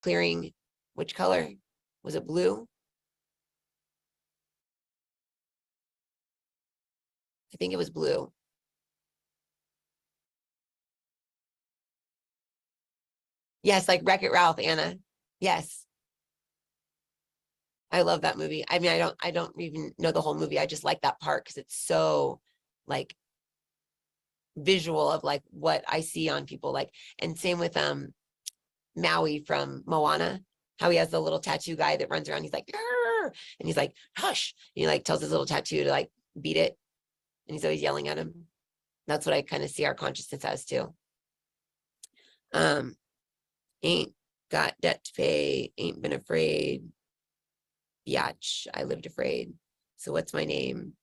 clearing, which color? Was it blue? I think it was blue. Yes, like Wreck-It Ralph, Anna. Yes. I love that movie. I mean, I don't even know the whole movie. I just like that part because it's so like visual of like what I see on people. Like, and same with Maui from Moana, how he has the little tattoo guy that runs around. He's like, "Arr!" And he's like, hush. And he like tells his little tattoo to like beat it. And he's always yelling at him. That's what I kind of see our consciousness as too. Ain't got debt to pay, ain't been afraid. Biatch, I lived afraid. So what's my name?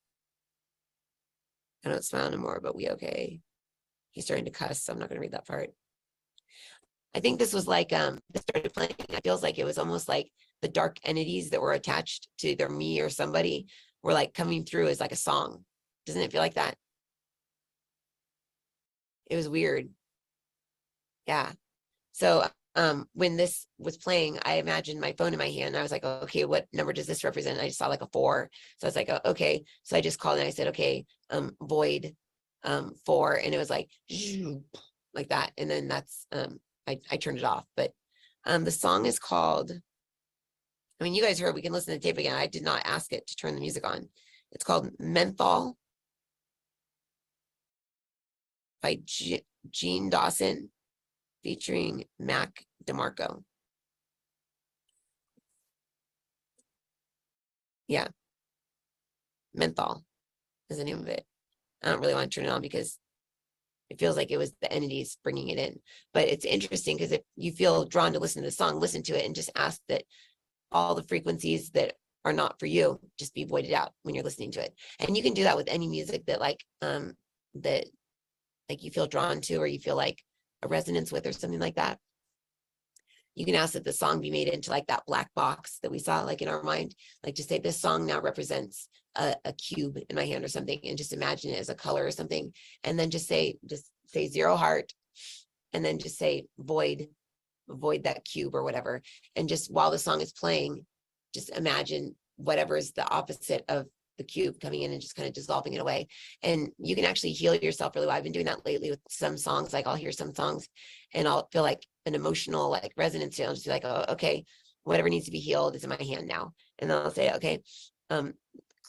I don't smile anymore, but we okay. He's starting to cuss, so I'm not gonna read that part. I think this was like this started playing. It feels like it was almost like the dark entities that were attached to either me or somebody were like coming through as like a song. Doesn't it feel like that? It was weird. Yeah. So when this was playing, I imagined my phone in my hand. I was like, okay, what number does this represent? I just saw like a 4. So I was like, oh, okay. So I just called and I said, okay, void 4. And it was like that. And then that's I turned it off. But the song is called, I mean, you guys heard, we can listen to the tape again. I did not ask it to turn the music on. It's called Menthol by Gene Dawson featuring Mac DeMarco. Yeah. Menthol is the name of it. I don't really want to turn it on because it feels like it was the entities bringing it in. But it's interesting because if you feel drawn to listen to the song, listen to it and just ask that all the frequencies that are not for you just be voided out when you're listening to it. And you can do that with any music that like you feel drawn to or you feel like a resonance with or something like that. You can ask that the song be made into like that black box that we saw like in our mind, like to say this song now represents a cube in my hand or something, and just imagine it as a color or something, and then just say 0 heart, and then just say void that cube or whatever, and just while the song is playing, just imagine whatever is the opposite of the cube coming in and just kind of dissolving it away. And you can actually heal yourself really well. I've been doing that lately with some songs. Like I'll hear some songs and I'll feel like an emotional like resonance. I'll just be like, oh, okay, whatever needs to be healed is in my hand now. And then I'll say, okay,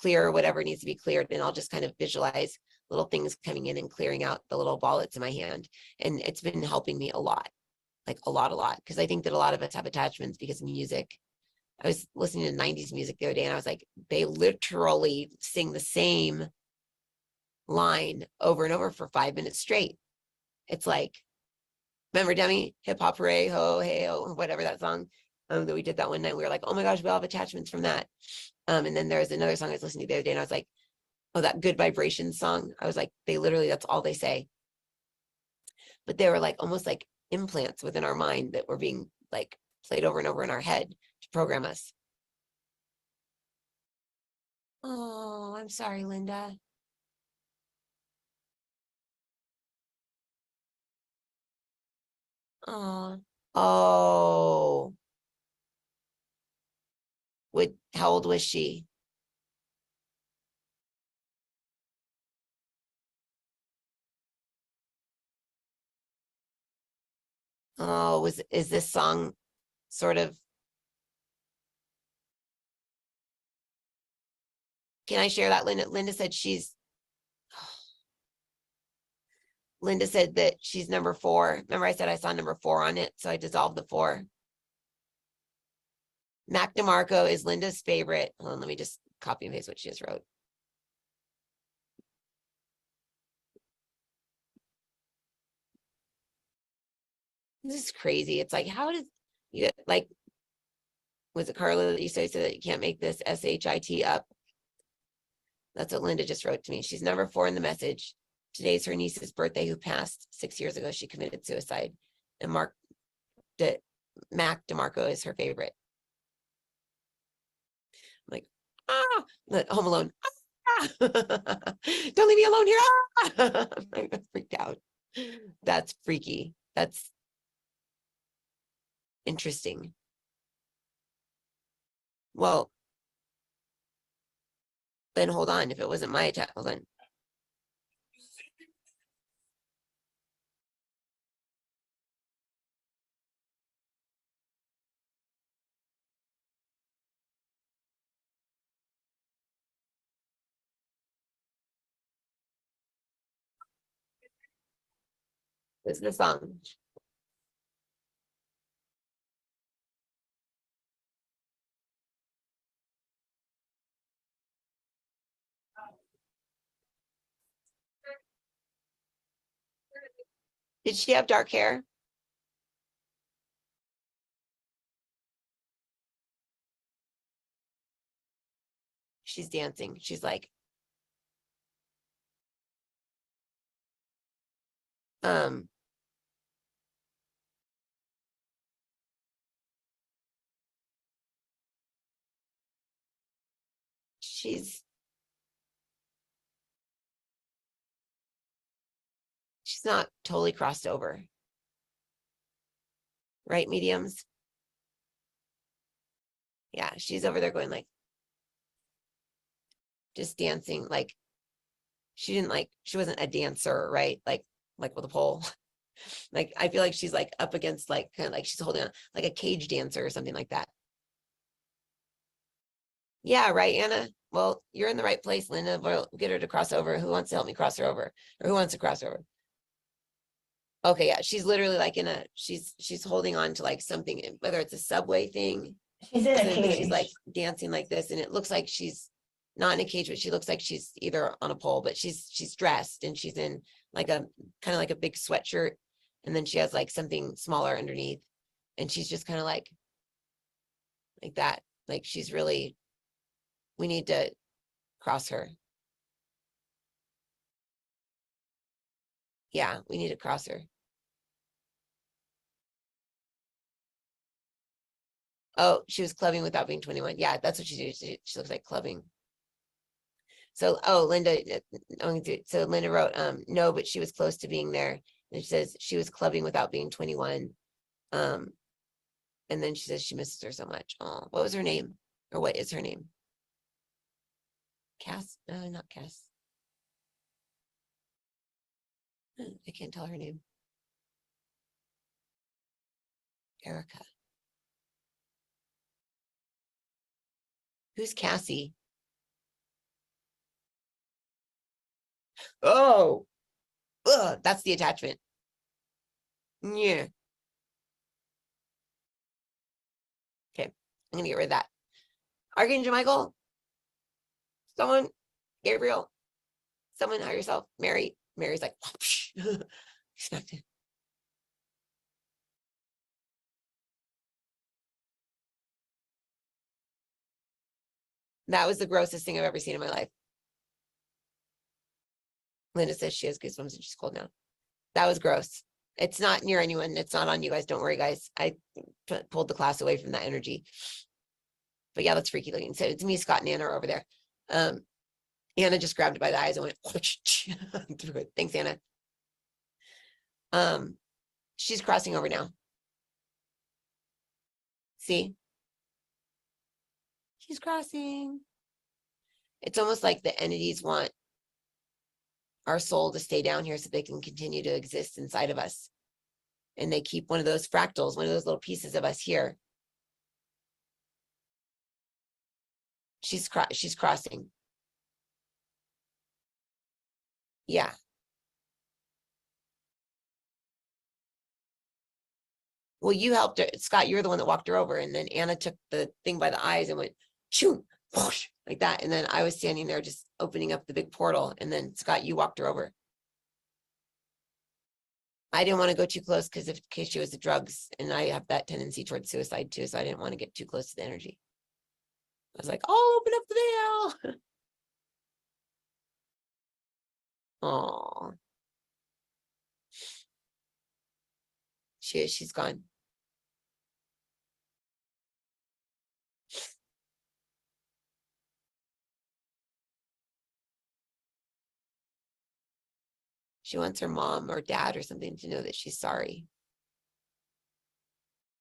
clear whatever needs to be cleared. And I'll just kind of visualize little things coming in and clearing out the little ball that's in my hand. And it's been helping me a lot, like a lot. Because I think that a lot of us have attachments because of music. I was listening to 90s music the other day and I was like, they literally sing the same line over and over for 5 minutes straight. It's like, remember Demi, hip hop hooray, ho, hey, ho, whatever that song that we did that one night. We were like, oh my gosh, we all have attachments from that. And then there's another song I was listening to the other day and I was like, oh, that Good Vibrations song. I was like, they literally, that's all they say. But they were like almost like implants within our mind that were being like played over and over in our head to program us. Oh, I'm sorry, Linda. Oh, oh. How old was she? Oh, is this song sort of, can I share that, Linda? Linda said that she's number 4. Remember I said I saw number 4 on it, so I dissolved the 4. Mac DeMarco is Linda's favorite. Hold on, let me just copy and paste what she just wrote. This is crazy. It's like, how does you like, was it Carla that you said that you can't make this SHIT up? That's what Linda just wrote to me. She's number 4 in the message. Today's her niece's birthday, who passed 6 years ago. She committed suicide. And Mac DeMarco is her favorite. I'm like, Home Alone. Don't leave me alone here. I'm freaked out. That's freaky. That's interesting. Well, then hold on. If it wasn't my attack, hold on. This is the song. Did she have dark hair? She's dancing. She's like, um, she's not totally crossed over, right? Mediums. Yeah, she's over there going like, just dancing. Like she wasn't a dancer, right? Like with a pole. Like I feel like she's like up against like kind of like she's holding on like a cage dancer or something like that. Yeah, right, Anna. Well, you're in the right place, Linda. We'll get her to cross over. Who wants to help me cross her over? Or who wants to cross over? Okay, yeah, she's literally like she's holding on to like something, whether it's a subway thing. She's in a But she's like cage. dancing like this, and it looks like she's not in a cage, but she looks like she's either on a pole, but she's dressed and she's in like a kind of like a big sweatshirt, and then she has like something smaller underneath, and she's just kind of like that. Like she's really, we need to cross her. Yeah, we need to cross her. Oh, she was clubbing without being 21. Yeah, that's what she did. She looks like clubbing. So, oh, Linda, so Linda wrote, no, but she was close to being there. And she says she was clubbing without being 21. And then she says she misses her so much. Oh, what was her name? Or what is her name? Cass? No, not Cass. I can't tell her name. Erica. Who's Cassie? Oh, ugh, that's the attachment. Yeah. Okay, I'm gonna get rid of that. Archangel Michael, someone, Gabriel, someone hire yourself. Mary. Mary's like, expected. That was the grossest thing I've ever seen in my life. Linda says she has goosebumps and she's cold now. That was gross. It's not near anyone. It's not on you guys. Don't worry, guys. I pulled the class away from that energy. But yeah, that's freaky looking. So it's me, Scott, and Anna are over there. Anna just grabbed it by the eyes and went through it. Thanks, Anna. She's crossing over now. See? She's crossing. It's almost like the entities want our soul to stay down here so they can continue to exist inside of us. And they keep one of those fractals, one of those little pieces of us here. She's crossing. Yeah. Well, you helped her, Scott. You're the one that walked her over, and then Anna took the thing by the eyes and went choo, whoosh, like that. And then I was standing there just opening up the big portal, and then Scott, you walked her over. I didn't want to go too close because in case she was the drugs, and I have that tendency towards suicide too, so I didn't want to get too close to the energy. I was like, "I'll open up the veil." Oh, she's gone. She wants her mom or dad or something to know that she's sorry,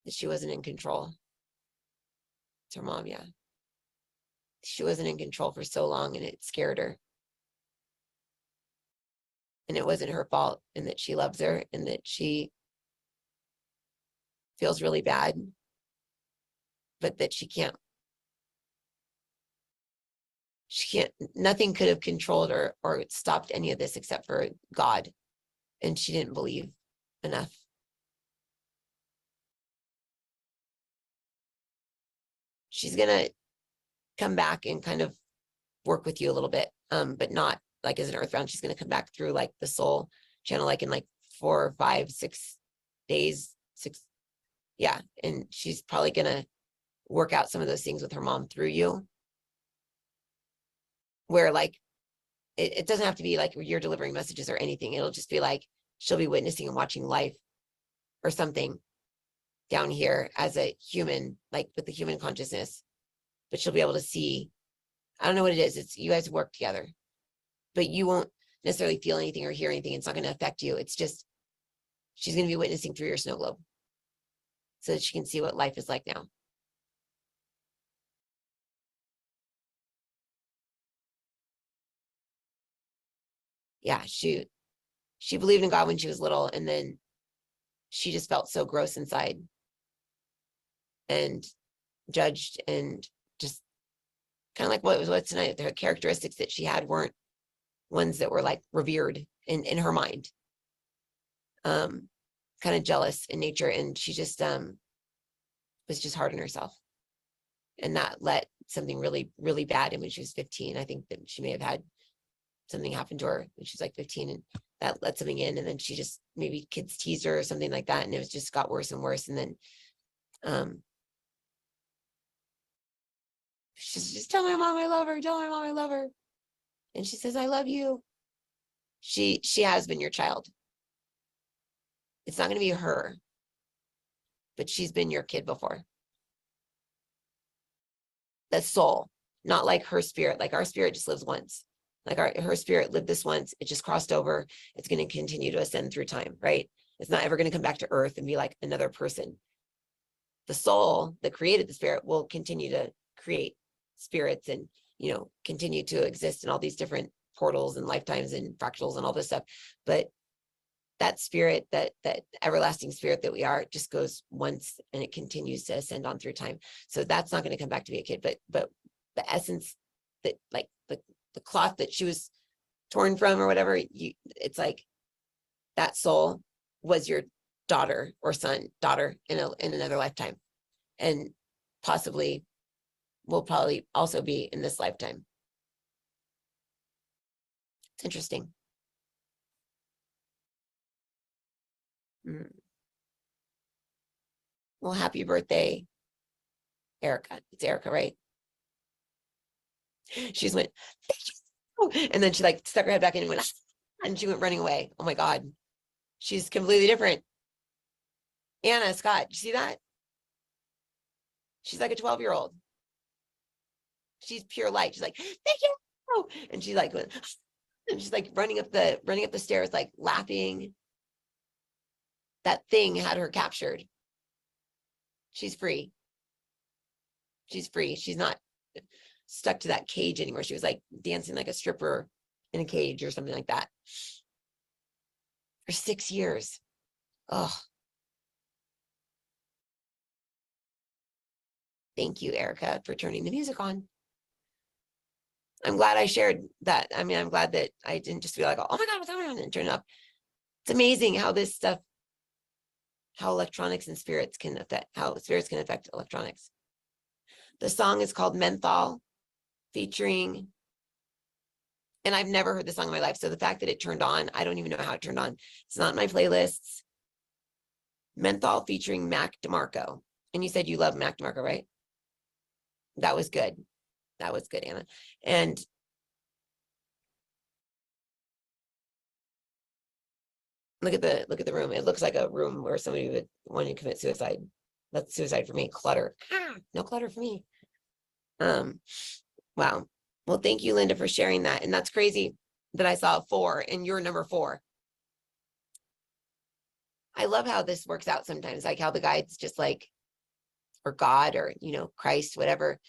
that she wasn't in control. It's her mom, yeah. she wasn't in control for so long, and it scared her. And it wasn't her fault, and that she loves her, and that she feels really bad, but that she can't, nothing could have controlled her or stopped any of this except for God. And she didn't believe enough. She's going to come back and kind of work with you a little bit, but not like as an earthbound. She's going to come back through like the soul channel, like in like 4 or 5, 6 days, 6. Yeah. And she's probably going to work out some of those things with her mom through you, where like, it doesn't have to be like you're delivering messages or anything. It'll just be like, she'll be witnessing and watching life or something down here as a human, like with the human consciousness, but she'll be able to see, I don't know what it is. It's you guys work together, but you won't necessarily feel anything or hear anything. It's not going to affect you. It's just, she's going to be witnessing through your snow globe so that she can see what life is like now. Yeah, she believed in God when she was little, and then she just felt so gross inside and judged, and just kind of like what tonight, the characteristics that she had weren't ones that were like revered in her mind. Kind of jealous in nature, and she just was just hard on herself, and that let something really, really bad in when she was 15. I think that she may have had something happen to her when she was like 15, and that let something in, and then she just, maybe kids teased her or something like that, and it was just got worse and worse. And then she's just, tell my mom I love her, tell my mom I love her. And she says, I love you. She has been your child. It's not going to be her, but she's been your kid before. That soul, not like her spirit. Like our spirit just lives once. Like her spirit lived this once. It just crossed over. It's going to continue to ascend through time, right? It's not ever going to come back to earth and be like another person. The soul that created the spirit will continue to create spirits and, continue to exist in all these different portals and lifetimes and fractals and all this stuff. But that spirit, that everlasting spirit that we are, just goes once, and it continues to ascend on through time. So that's not going to come back to be a kid, but the essence, that like the cloth that she was torn from or whatever, it's like that soul was your daughter or daughter in another lifetime, and possibly will probably also be in this lifetime. It's interesting. Well, happy birthday, Erica. It's Erica, right? She just went, and then she like stuck her head back in and went, and she went running away. Oh my God. She's completely different. Anna, Scott, you see that? She's like a 12-year-old. She's pure light. She's like, thank you. And she's like, and she's like running up the stairs, like laughing. That thing had her captured. She's free. She's free. She's not stuck to that cage anymore. She was like dancing like a stripper in a cage or something like that for 6 years. Oh, thank you, Erica, for turning the music on. I'm glad I shared that. I mean, I'm glad that I didn't just be like, oh my God, what's going on, and turn it up. It's amazing how this stuff, how electronics and spirits can affect, how spirits can affect electronics. The song is called Menthol, featuring, and I've never heard the song in my life. So the fact that it turned on, I don't even know how it turned on. It's not in my playlists. Menthol featuring Mac DeMarco. And you said you love Mac DeMarco, right? That was good. That was good, Anna. And look at the room. It looks like a room where somebody would want to commit suicide. That's suicide for me. Clutter. No clutter for me. Wow. Well, thank you, Linda, for sharing that. And that's crazy that I saw 4 and you're number 4. I love how this works out sometimes, like how the guides just like, or God, or, Christ, whatever,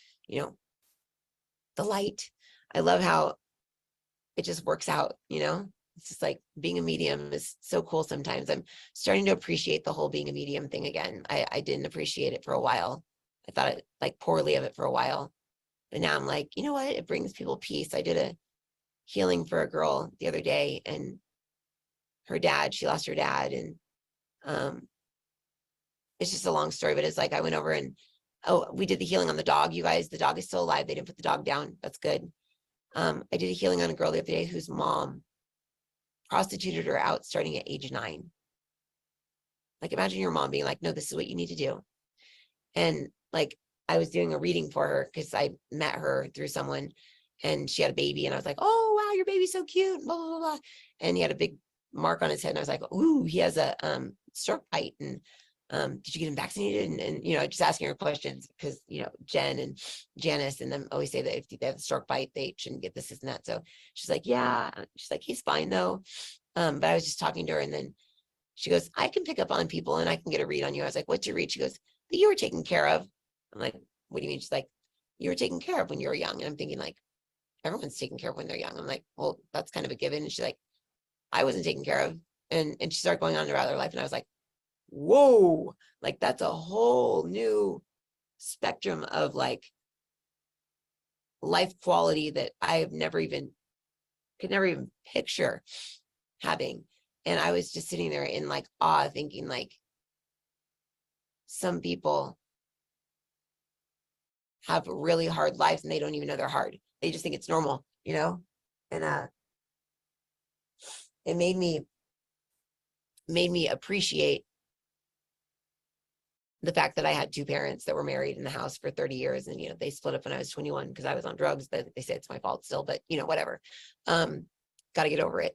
the light. I love how it just works out, it's just like being a medium is so cool. Sometimes I'm starting to appreciate the whole being a medium thing again. I didn't appreciate it for a while. I thought it like poorly of it for a while, but now I'm like, you know what? It brings people peace. I did a healing for a girl the other day, and she lost her dad, and um, it's just a long story, but it's like I went over and we did the healing on the dog. You guys, the dog is still alive. They didn't put the dog down. That's good. I did a healing on a girl the other day whose mom prostituted her out starting at age 9. Like, imagine your mom being like, no, this is what you need to do. And like, I was doing a reading for her because I met her through someone, and she had a baby, and I was like, oh, wow, your baby's so cute, blah, blah, blah. And he had a big mark on his head. And I was like, ooh, he has a stroke bite. And did you get him vaccinated? And just asking her questions because, Jen and Janice and them always say that if they have a stroke bite, they shouldn't get this and that. So she's like, yeah. She's like, he's fine though. But I was just talking to her, and then she goes, I can pick up on people and I can get a read on you. I was like, what's your read? She goes, that you were taken care of. I'm like, what do you mean? She's like, you were taken care of when you were young. And I'm thinking like, everyone's taken care of when they're young. I'm like, well, that's kind of a given. And she's like, I wasn't taken care of. And she started going on about her life. And I was like, whoa, like that's a whole new spectrum of like life quality that I've could never even picture having. And I was just sitting there in like awe, thinking like, some people have really hard lives and they don't even know they're hard. They just think it's normal, and it made me appreciate the fact that I had 2 parents that were married in the house for 30 years, and they split up when I was 21 because I was on drugs. But they say it's my fault still, but whatever. Got to get over it.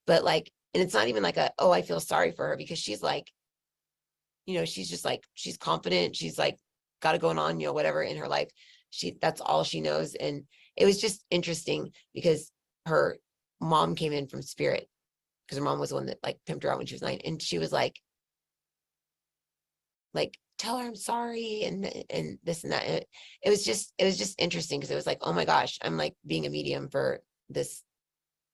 But like, and it's not even like oh, I feel sorry for her, because she's like, she's just like, she's confident, she's like got it going on, whatever in her life. That's all she knows. And it was just interesting because her mom came in from spirit, because her mom was the one that like pimped her out when she was 9, and she was like tell her I'm sorry, and this and that. And it was just interesting, because it was like, oh my gosh, I'm like being a medium for this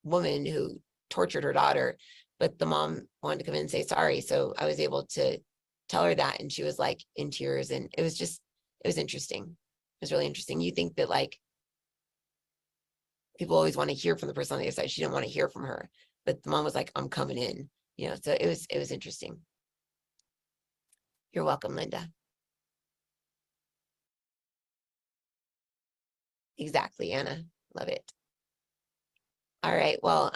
woman who tortured her daughter, but the mom wanted to come in and say sorry. So I was able to tell her that, and she was like in tears, and it was interesting. It was really interesting. You think that like people always want to hear from the person on the other side. She didn't want to hear from her, but the mom was like, I'm coming in, so it was interesting. You're welcome, Linda. Exactly, Anna. Love it. All right. Well,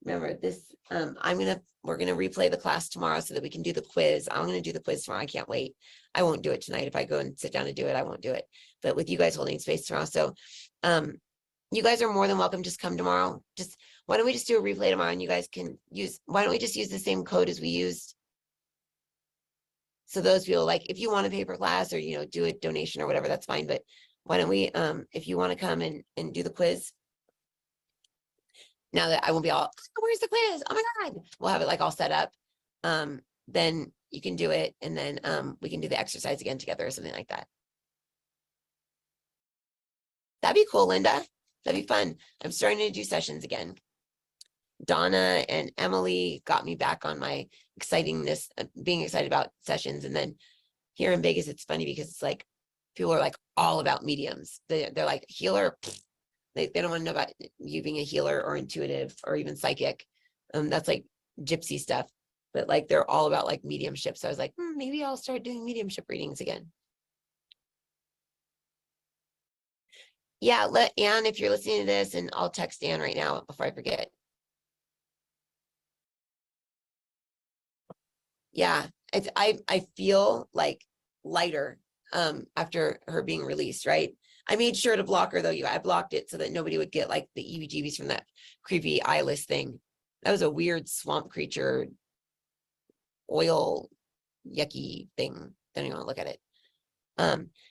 remember this, we're gonna replay the class tomorrow so that we can do the quiz. I'm gonna do the quiz tomorrow. I can't wait. I won't do it tonight. If I go and sit down and do it, I won't do it. But with you guys holding space tomorrow. So you guys are more than welcome. Just come tomorrow. Why don't we just do a replay tomorrow, and you guys can why don't we just use the same code as we used? So those people, like, if you want to pay for class or, do a donation or whatever, that's fine. But why don't we, if you want to come and do the quiz, now that I won't be all, where's the quiz? Oh my God. We'll have it like all set up. Then you can do it. And then we can do the exercise again together or something like that. That'd be cool, Linda. That'd be fun. I'm starting to do sessions again. Donna and Emily got me back on my excitingness, being excited about sessions. And then here in Vegas, it's funny because it's like, people are like all about mediums. They're like, healer. They don't want to know about you being a healer or intuitive or even psychic. That's like gypsy stuff. But like, they're all about like mediumship. So I was like, maybe I'll start doing mediumship readings again. Yeah, let Anne, if you're listening to this, and I'll text Anne right now before I forget. Yeah, I feel like lighter after her being released, right? I made sure to block her though. I blocked it so that nobody would get like the EBGBs from that creepy eyeless thing. That was a weird swamp creature, oil, yucky thing. Don't even want to look at it.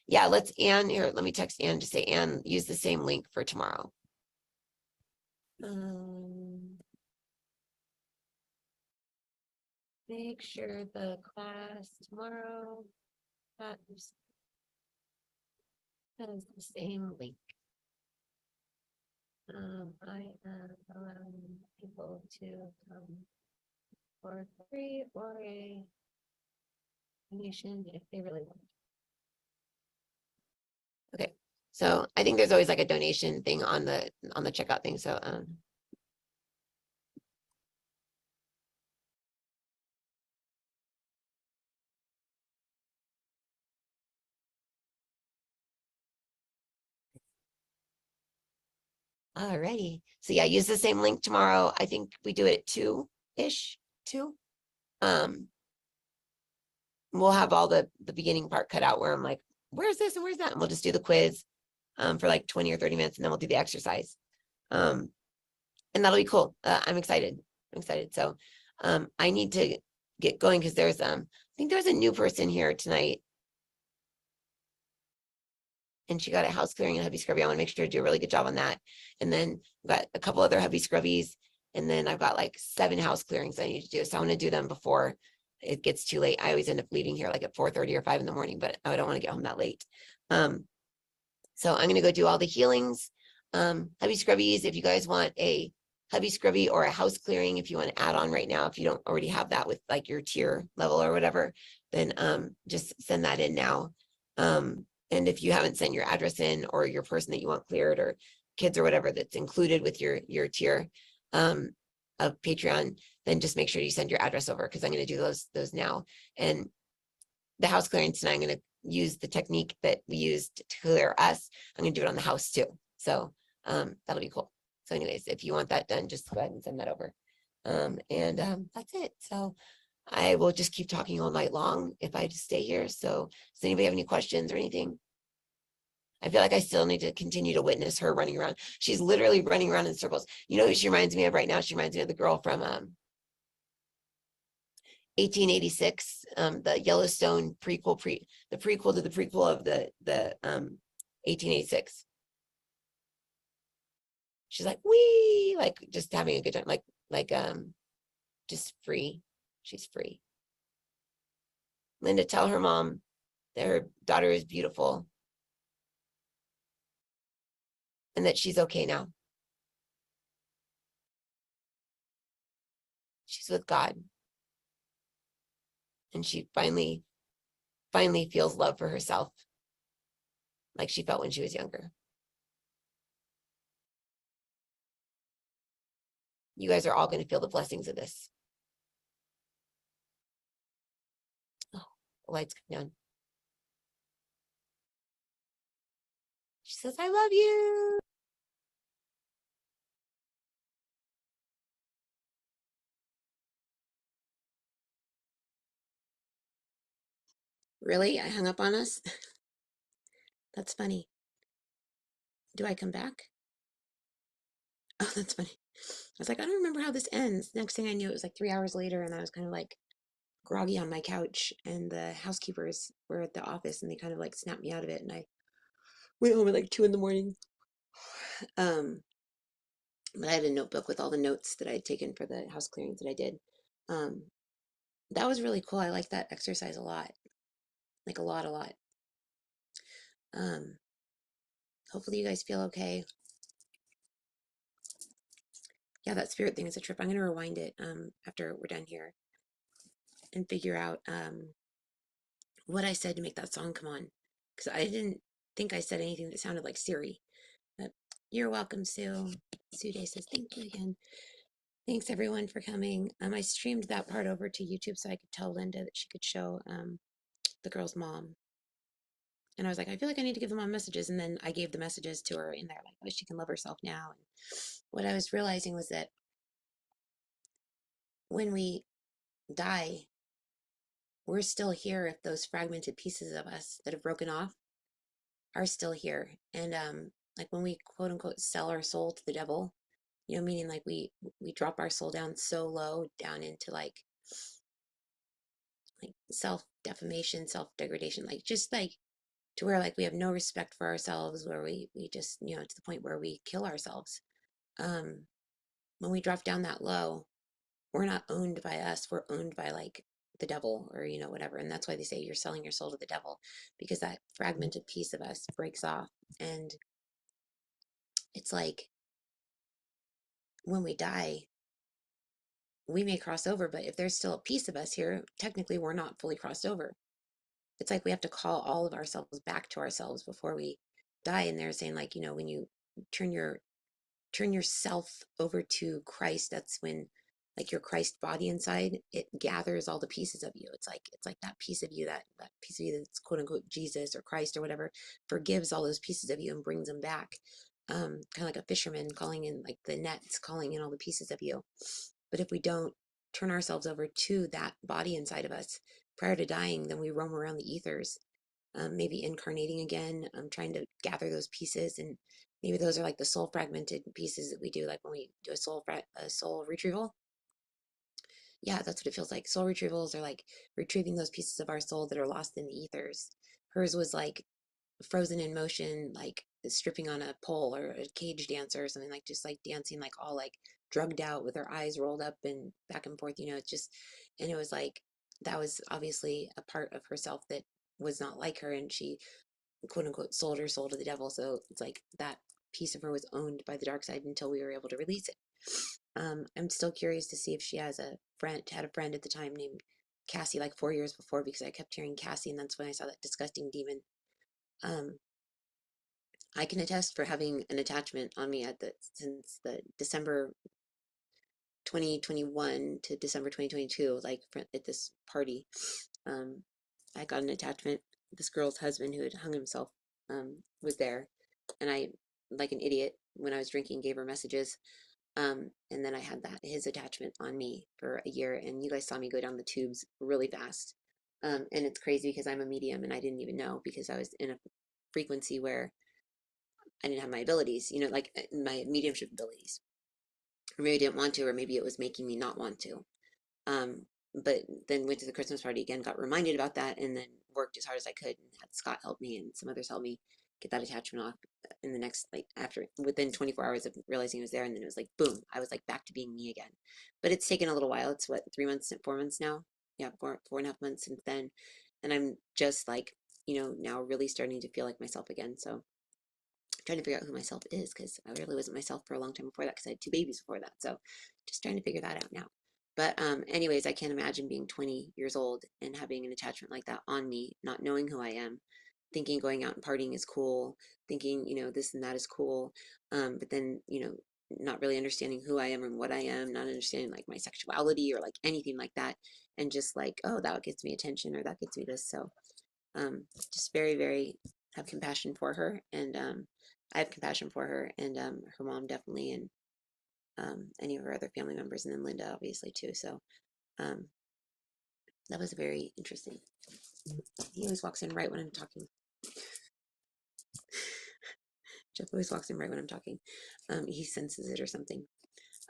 Yeah, let's Anne here. Let me text Anne to say, Anne, use the same link for tomorrow. Make sure the class tomorrow has the same link. I am allowing people to come for free or a donation if they really want. Okay, so I think there's always like a donation thing on the checkout thing. So alrighty. So yeah, use the same link tomorrow. I think we do it at 2-ish, 2. Um, we'll have all the beginning part cut out where I'm like, where's this and where's that? And we'll just do the quiz for like 20 or 30 minutes and then we'll do the exercise. And that'll be cool. I'm excited. I'm excited. So I need to get going because there's I think there's a new person here tonight. And she got a house clearing and hubby scrubby. I want to make sure to do a really good job on that. And then I've got a couple other hubby scrubbies. And then I've got like 7 house clearings I need to do. So I want to do them before it gets too late. I always end up leaving here like at 4:30 or 5 in the morning, but I don't want to get home that late. So I'm going to go do all the healings. Hubby scrubbies, if you guys want a hubby scrubby or a house clearing, if you want to add on right now, if you don't already have that with like your tier level or whatever, then just send that in now. And if you haven't sent your address in or your person that you want cleared or kids or whatever that's included with your tier of Patreon, then just make sure you send your address over because I'm going to do those now. And the house clearance tonight, I'm going to use the technique that we used to clear us. I'm going to do it on the house too. So that'll be cool. So anyways, if you want that done, just go ahead and send that over. And that's it. So I will just keep talking all night long if I just stay here. So does anybody have any questions or anything? I feel like I still need to continue to witness her running around. She's literally running around in circles. You know who she reminds me of right now? She reminds me of the girl from 1886, the Yellowstone prequel, the prequel to the prequel of the 1886. She's like, wee, like just having a good time, like just free. She's free. Linda, tell her mom that her daughter is beautiful and that she's okay now. She's with God. And she finally feels love for herself like she felt when she was younger. You guys are all going to feel the blessings of this. Oh, the lights come down. She says, I love you. Really? I hung up on us? That's funny. Do I come back? Oh, that's funny. I was like, I don't remember how this ends. Next thing I knew, it was like 3 hours later, and I was kind of like groggy on my couch, and the housekeepers were at the office, and they kind of like snapped me out of it, and I went home at like 2 in the morning. Um, but I had a notebook with all the notes that I had taken for the house clearings that I did. Um, that was really cool. I like that exercise a lot, like a lot, a lot. Um, hopefully you guys feel okay. Yeah, that spirit thing is a trip. I'm gonna rewind it after we're done here and figure out what I said to make that song come on. Because I didn't think I said anything that sounded like Siri. But you're welcome, Sue. Sue Day says thank you again. Thanks everyone for coming. I streamed that part over to YouTube so I could tell Linda that she could show the girl's mom. And I was like, I feel like I need to give the mom messages. And then I gave the messages to her in there, like, oh, she can love herself now. And what I was realizing was that when we die, we're still here if those fragmented pieces of us that have broken off are still here. And like when we quote unquote sell our soul to the devil, you know, meaning like we drop our soul down so low down into like self defamation, self degradation, like just like to where like we have no respect for ourselves, where we just, you know, to the point where we kill ourselves. Um, when we drop down that low, we're not owned by us, we're owned by like the devil or you know whatever. And that's why they say you're selling your soul to the devil, because that fragmented piece of us breaks off. And it's like when we die, we may cross over, but if there's still a piece of us here, technically we're not fully crossed over. It's like we have to call all of ourselves back to ourselves before we die. And they're saying, like, when you turn yourself over to Christ, that's when, like, your Christ body inside, it gathers all the pieces of you. It's like that piece of you, that piece of you that's quote unquote Jesus or Christ or whatever, forgives all those pieces of you and brings them back. Kind of like a fisherman calling in, like, the nets, calling in all the pieces of you. But if we don't turn ourselves over to that body inside of us prior to dying, then we roam around the ethers, maybe incarnating again, trying to gather those pieces. And maybe those are like the soul fragmented pieces that we do, like when we do a soul retrieval. Yeah, that's what it feels like. Soul retrievals are like retrieving those pieces of our soul that are lost in the ethers. Hers was like frozen in motion, like stripping on a pole or a cage dancer or something, like just like dancing, like all like drugged out with her eyes rolled up and back and forth, it's just, and it was like, that was obviously a part of herself that was not like her, and she quote unquote sold her soul to the devil. So it's like that piece of her was owned by the dark side until we were able to release it. I'm still curious to see if she had a friend at the time named Cassie, like 4 years before, because I kept hearing Cassie, and that's when I saw that disgusting demon. Um, I can attest for having an attachment on me since the December 2021 to December 2022, like at this party. Um, I got an attachment. This girl's husband, who had hung himself, was there, and I, like an idiot, when I was drinking, gave her messages. And then I had his attachment on me for a year, and you guys saw me go down the tubes really fast. And it's crazy because I'm a medium and I didn't even know, because I was in a frequency where I didn't have my abilities, like my mediumship abilities. Or maybe I didn't want to, or maybe it was making me not want to. Um, but then went to the Christmas party again, got reminded about that, and then worked as hard as I could and had Scott help me and some others help me get that attachment off in the next, like, within 24 hours of realizing it was there. And then it was like, boom, I was like back to being me again. But it's taken a little while. It's what, 3 months, 4 months now? Yeah, 4.5 months since then. And I'm just like, now really starting to feel like myself again. So trying to figure out who myself is, because I really wasn't myself for a long time before that, because I had two babies before that. So just trying to figure that out now. But anyways, I can't imagine being 20 years old and having an attachment like that on me, not knowing who I am, thinking going out and partying is cool, thinking, this and that is cool. But then, not really understanding who I am and what I am, not understanding like my sexuality or like anything like that. And just like, oh, that gets me attention, or that gets me this. So just very, very have compassion for her. And I have compassion for her, and her mom definitely, and any of her other family members, and then Linda obviously too. So um, that was very interesting. He always walks in right when I'm talking. Jeff always walks in right when I'm talking. He senses it or something.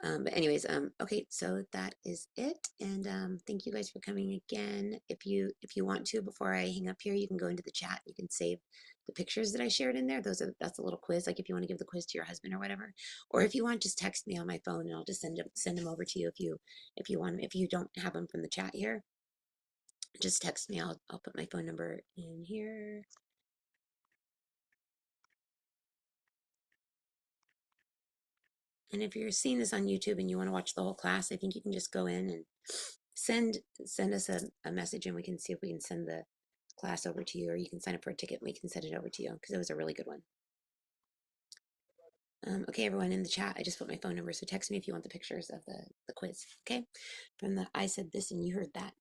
But anyways, okay, so that is it. And thank you guys for coming again. If you want to, before I hang up here, you can go into the chat. You can save the pictures that I shared in there. That's a little quiz, like if you want to give the quiz to your husband or whatever. Or if you want, just text me on my phone and I'll just send them over to you if you want them. If you don't have them from the chat here, just text me. I'll put my phone number in here. And if you're seeing this on YouTube and you want to watch the whole class, I think you can just go in and send us a message, and we can see if we can send the class over to you, or you can sign up for a ticket and we can send it over to you, because it was a really good one. Okay, everyone in the chat, I just put my phone number, so text me if you want the pictures of the quiz. Okay, from the I said this and you heard that.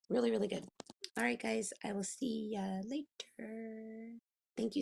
Really, really good. All right, guys, I will see ya later. Thank you so